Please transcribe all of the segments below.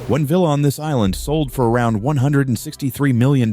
One villa on this island sold for around $163 million.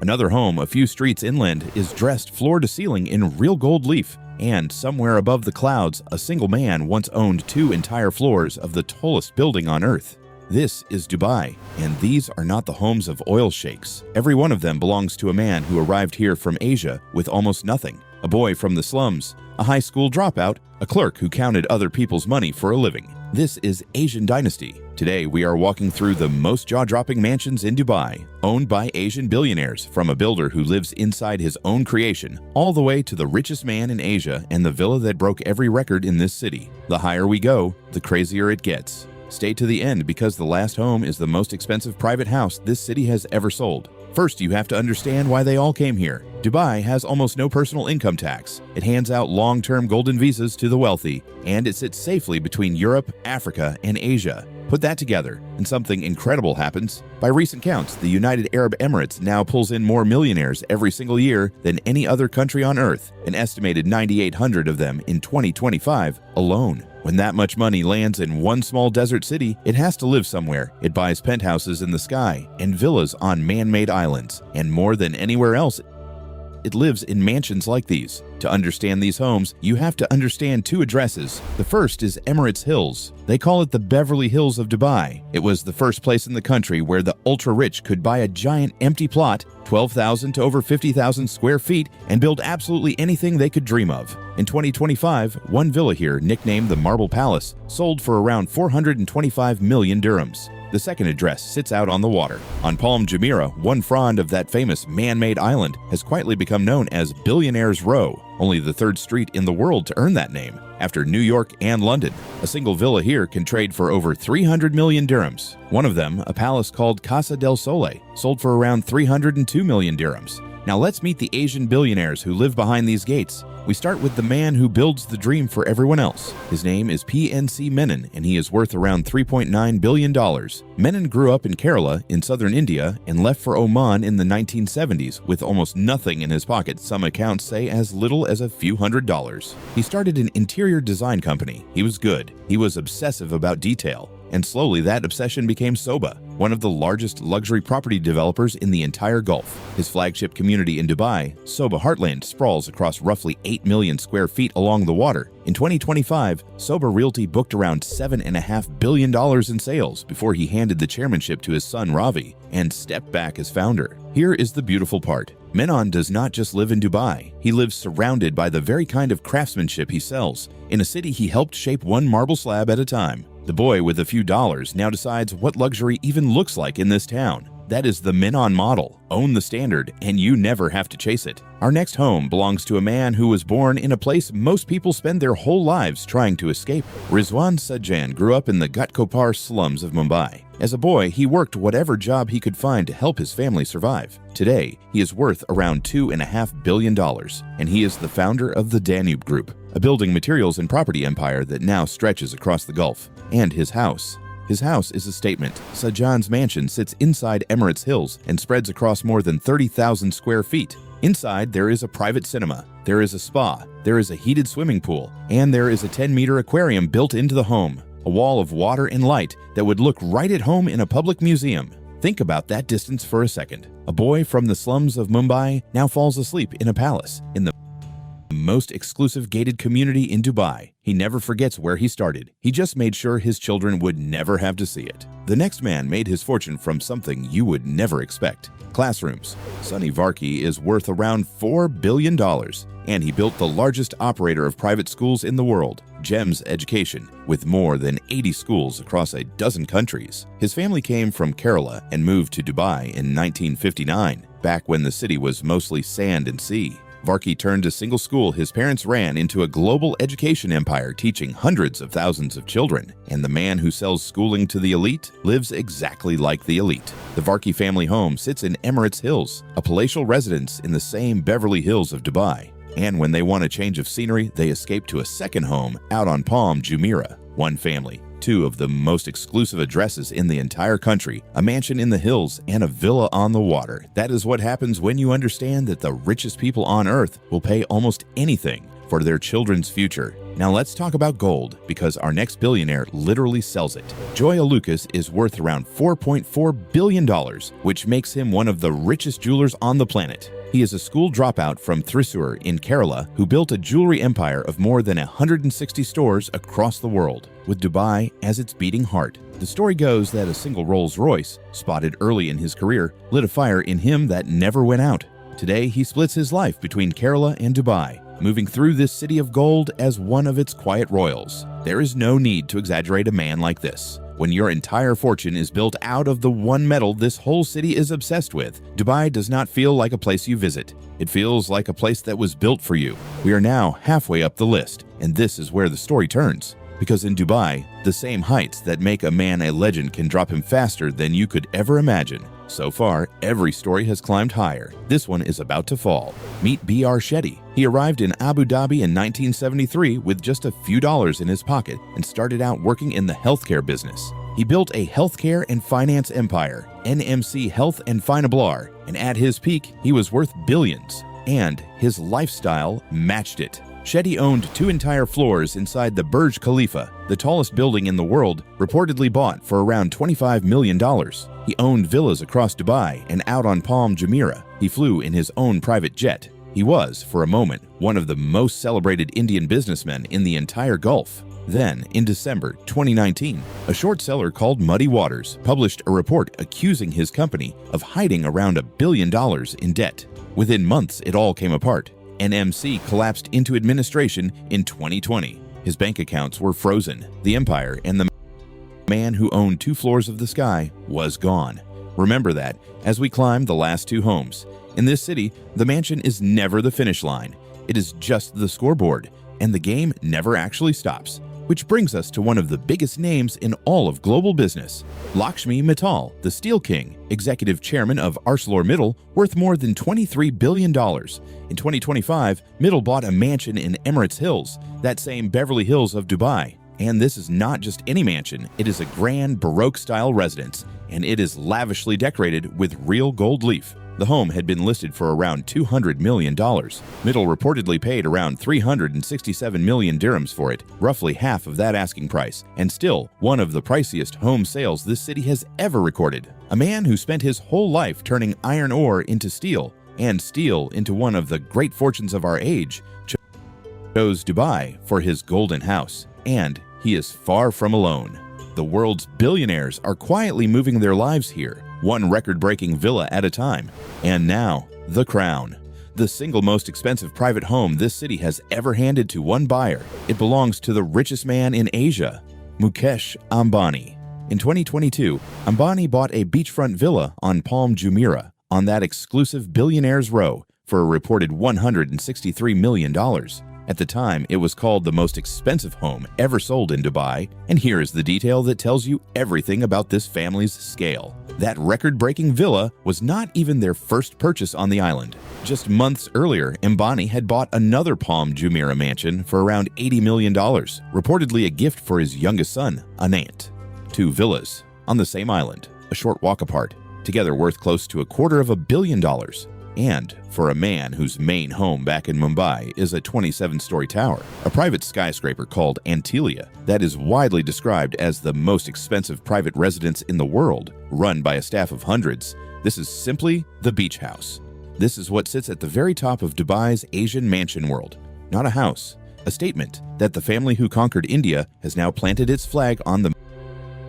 Another home a few streets inland is dressed floor to ceiling in real gold leaf. And somewhere above the clouds, a single man once owned 2 entire floors of the tallest building on Earth. This is Dubai, and these are not the homes of oil sheikhs. Every one of them belongs to a man who arrived here from Asia with almost nothing, a boy from the slums, a high school dropout, a clerk who counted other people's money for a living. This is Asian Dynasty. Today we are walking through the most jaw-dropping mansions in Dubai, owned by Asian billionaires, from a builder who lives inside his own creation, all the way to the richest man in Asia and the villa that broke every record in this city. The higher we go, the crazier it gets. Stay to the end because the last home is the most expensive private house this city has ever sold. First, you have to understand why they all came here. Dubai has almost no personal income tax. It hands out long-term golden visas to the wealthy, and it sits safely between Europe, Africa, and Asia. Put that together, and something incredible happens. By recent counts, the United Arab Emirates now pulls in more millionaires every single year than any other country on Earth, an estimated 9,800 of them in 2025 alone. When that much money lands in one small desert city, it has to live somewhere. It buys penthouses in the sky and villas on man-made islands, and more than anywhere else, it lives in mansions like these. To understand these homes, you have to understand 2 addresses. The first is Emirates Hills. They call it the Beverly Hills of Dubai. It was the first place in the country where the ultra-rich could buy a giant empty plot, 12,000 to over 50,000 square feet, and build absolutely anything they could dream of. In 2025, one villa here, nicknamed the Marble Palace, sold for around 425 million dirhams. The second address sits out on the water. On Palm Jumeirah, one frond of that famous man-made island has quietly become known as Billionaire's Row, only the 3rd street in the world to earn that name, after New York and London. A single villa here can trade for over 300 million dirhams. One of them, a palace called Casa del Sole, sold for around 302 million dirhams. Now let's meet the Asian billionaires who live behind these gates. We start with the man who builds the dream for everyone else. His name is P.N.C. Menon, and he is worth around $3.9 billion. Menon grew up in Kerala in southern India and left for Oman in the 1970s with almost nothing in his pocket, some accounts say as little as a few $100s. He started an interior design company. He was good. He was obsessive about detail. And slowly that obsession became Sobha, one of the largest luxury property developers in the entire Gulf. His flagship community in Dubai, Sobha Hartland, sprawls across roughly 8 million square feet along the water. In 2025, Sobha Realty booked around $7.5 billion in sales before he handed the chairmanship to his son Ravi and stepped back as founder. Here is the beautiful part. Menon does not just live in Dubai. He lives surrounded by the very kind of craftsmanship he sells, in a city he helped shape one marble slab at a time. The boy with a few dollars now decides what luxury even looks like in this town. That is the Menon model. Own the standard, and you never have to chase it. Our next home belongs to a man who was born in a place most people spend their whole lives trying to escape. Rizwan Sajan grew up in the Ghatkopar slums of Mumbai. As a boy, he worked whatever job he could find to help his family survive. Today, he is worth around $2.5 billion, and he is the founder of the Danube Group, a building materials and property empire that now stretches across the Gulf. And his house. His house is a statement. Sajan's mansion sits inside Emirates Hills and spreads across more than 30,000 square feet. Inside, there is a private cinema, there is a spa, there is a heated swimming pool, and there is a 10-meter aquarium built into the home, a wall of water and light that would look right at home in a public museum. Think about that distance for a second. A boy from the slums of Mumbai now falls asleep in a palace in the most exclusive gated community in Dubai. He never forgets where he started. He just made sure his children would never have to see it. The next man made his fortune from something you would never expect. Classrooms. Sonny Varkey is worth around $4 billion, and he built the largest operator of private schools in the world, GEMS Education, with more than 80 schools across a dozen countries. His family came from Kerala and moved to Dubai in 1959, back when the city was mostly sand and sea. Varkey turned a single school his parents ran into a global education empire teaching hundreds of thousands of children, and the man who sells schooling to the elite lives exactly like the elite. The Varkey family home sits in Emirates Hills, a palatial residence in the same Beverly Hills of Dubai. And when they want a change of scenery, they escape to a second home out on Palm Jumeirah. One family, 2 of the most exclusive addresses in the entire country, a mansion in the hills, and a villa on the water. That is what happens when you understand that the richest people on earth will pay almost anything for their children's future. Now let's talk about gold, because our next billionaire literally sells it. Joy Alukkas is worth around $4.4 billion, which makes him one of the richest jewelers on the planet. He is a school dropout from Thrissur in Kerala who built a jewelry empire of more than 160 stores across the world, with Dubai as its beating heart. The story goes that a single Rolls-Royce, spotted early in his career, lit a fire in him that never went out. Today, he splits his life between Kerala and Dubai, moving through this city of gold as one of its quiet royals. There is no need to exaggerate a man like this. When your entire fortune is built out of the one metal this whole city is obsessed with, Dubai does not feel like a place you visit. It feels like a place that was built for you. We are now halfway up the list, and this is where the story turns. Because in Dubai, the same heights that make a man a legend can drop him faster than you could ever imagine. So far, every story has climbed higher. This one is about to fall. Meet Br Shetty. He arrived in Abu Dhabi in 1973 with just a few dollars in his pocket and started out working in the healthcare business. He built a healthcare and finance empire, P.N.C Health and Finablar, and at his peak, he was worth billions. And his lifestyle matched it. Shetty owned 2 entire floors inside the Burj Khalifa, the tallest building in the world, reportedly bought for around $25 million. He owned villas across Dubai and out on Palm Jumeirah. He flew in his own private jet. He was, for a moment, one of the most celebrated Indian businessmen in the entire Gulf. Then, in December 2019, a short seller called Muddy Waters published a report accusing his company of hiding around $1 billion in debt. Within months, it all came apart. P.N.C collapsed into administration in 2020. His bank accounts were frozen. The empire and the man who owned 2 floors of the sky was gone. Remember that as we climb the last 2 homes. In this city, the mansion is never the finish line. It is just the scoreboard, and the game never actually stops. Which brings us to one of the biggest names in all of global business. Lakshmi Mittal, the Steel King, executive chairman of ArcelorMittal, worth more than $23 billion. In 2025, Mittal bought a mansion in Emirates Hills, that same Beverly Hills of Dubai. And this is not just any mansion, it is a grand Baroque-style residence, and it is lavishly decorated with real gold leaf. The home had been listed for around $200 million. Mittal reportedly paid around 367 million dirhams for it, roughly half of that asking price, and still one of the priciest home sales this city has ever recorded. A man who spent his whole life turning iron ore into steel, and steel into one of the great fortunes of our age, chose Dubai for his golden house. And he is far from alone. The world's billionaires are quietly moving their lives here, one record-breaking villa at a time. And now, the crown. The single most expensive private home this city has ever handed to one buyer. It belongs to the richest man in Asia, Mukesh Ambani. In 2022, Ambani bought a beachfront villa on Palm Jumeirah on that exclusive Billionaires Row for a reported $163 million. At the time, it was called the most expensive home ever sold in Dubai, and here is the detail that tells you everything about this family's scale. That record-breaking villa was not even their first purchase on the island. Just months earlier, Ambani had bought another Palm Jumeirah mansion for around $80 million, reportedly a gift for his youngest son, Anant. 2 villas on the same island, a short walk apart, together worth close to $250 million. And for a man whose main home back in Mumbai is a 27-story tower, a private skyscraper called Antilia that is widely described as the most expensive private residence in the world, run by a staff of hundreds, this is simply the beach house. This is what sits at the very top of Dubai's Asian mansion world. Not a house, a statement that the family who conquered India has now planted its flag on the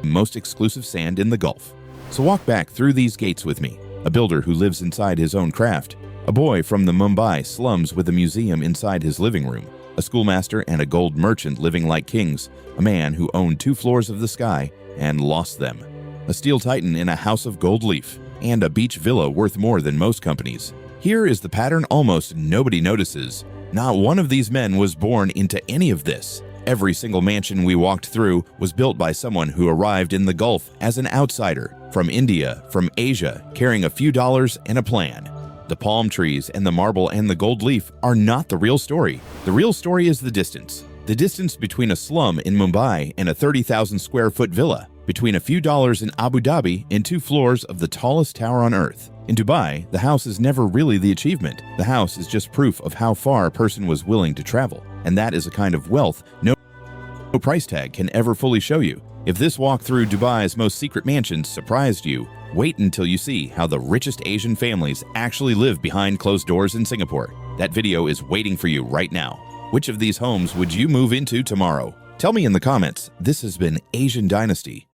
most exclusive sand in the Gulf. So walk back through these gates with me. A builder who lives inside his own craft, a boy from the Mumbai slums with a museum inside his living room, a schoolmaster and a gold merchant living like kings, a man who owned 2 floors of the sky and lost them, a steel titan in a house of gold leaf, and a beach villa worth more than most companies. Here is the pattern almost nobody notices. Not one of these men was born into any of this. Every single mansion we walked through was built by someone who arrived in the Gulf as an outsider, from India, from Asia, carrying a few dollars and a plan. The palm trees and the marble and the gold leaf are not the real story. The real story is the distance. The distance between a slum in Mumbai and a 30,000 square foot villa, between a few dollars in Abu Dhabi and 2 floors of the tallest tower on earth. In Dubai, the house is never really the achievement. The house is just proof of how far a person was willing to travel. And that is a kind of wealth no price tag can ever fully show you. If this walk through Dubai's most secret mansions surprised you, wait until you see how the richest Asian families actually live behind closed doors in Singapore. That video is waiting for you right now. Which of these homes would you move into tomorrow? Tell me in the comments. This has been Asian Dynasty.